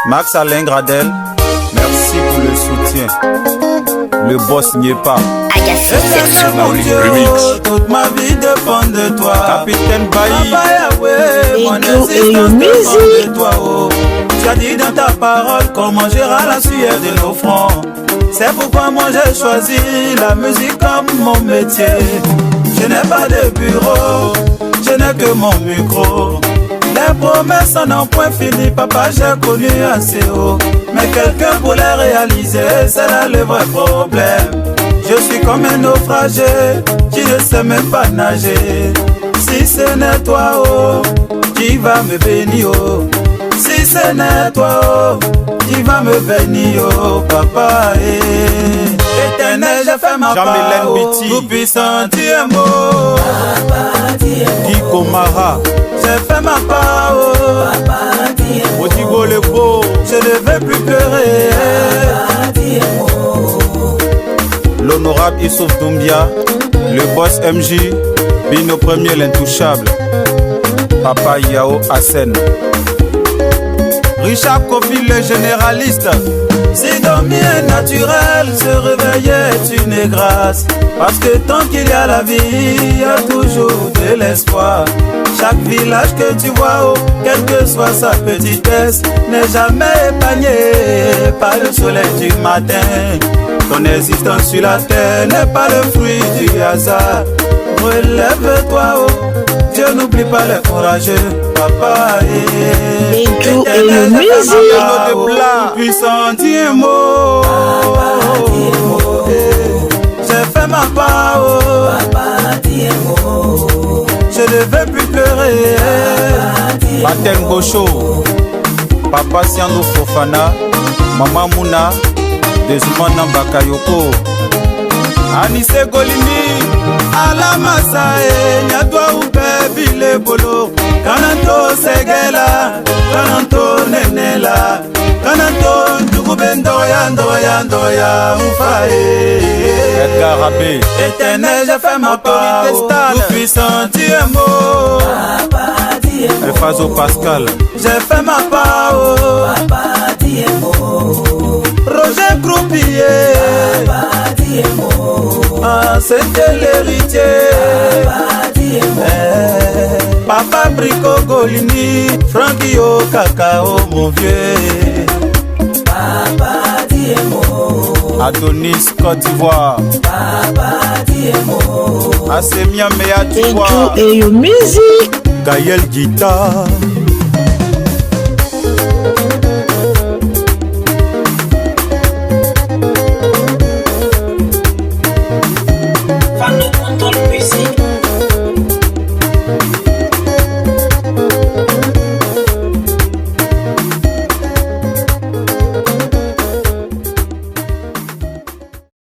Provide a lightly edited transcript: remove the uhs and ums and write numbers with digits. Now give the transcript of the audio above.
Max Alain Gradel, merci pour le soutien. Le boss n'y est pas. Toute ma vie dépend de toi. Capitaine Bailly, mon existence dépend de toi. Oh. Tu as dit dans ta parole qu'on mangera la sueur de nos fronts. C'est pourquoi moi j'ai choisi la musique comme mon métier. Je n'ai pas de bureau, je n'ai que mon micro. Les promesses n'ont point fini, papa, j'ai connu assez haut. Mais quelqu'un pour les réaliser, c'est là le vrai problème. Je suis comme un naufragé qui ne sait même pas nager. Si ce n'est toi, oh, qui va me bénir, oh. Si ce n'est toi, oh, qui va me bénir, oh, papa, éternel, j'ai fait ma part, oh, tout puissant, tu es beau. Kiko Mara, j'ai fait ma part, oh, Odigo le beau, je ne veux plus pleurer. l'honorable Issouf Doumbia, le boss MJ, Bino Premier l'intouchable, Papa Yao Hassen, Richard Kofi le généraliste. Si dormir est naturel, se réveiller est une grâce. Parce que tant qu'il y a la vie, il y a toujours de l'espoir. Chaque village que tu vois, oh, quelle que soit sa petitesse, n'est jamais épargné par le soleil du matin. Ton existence sur la terre n'est pas le fruit du hasard. Relève-toi, oh, Dieu n'oublie pas les courageux, papa. Éternel, puissant, Dieu mot. J'ai fait ma part, oh. Je ne veux plus pleurer. Baten Bocho, Papa Siando Fofana, Maman Mouna, Desumana Bakayoko, Anise Golini, Alamasae, Nyadwa Upe Bile Bolo, Kananto Segela, Kananto Nenela, Kananto Ndugubendo Ndoya Ufae. Edgar Rabé, Éternel, j'ai fait ma part, tout puissant, tu es beau. Efazo Pascal, J'ai fait ma part, oh. Roger Croupier, ah, c'était l'héritier. Papa Brico Golini, Frankie au cacao, mon vieux. Adonis Côte d'Ivoire, Asemia Mea d'Ivoire, et musique. Gaël Guitar.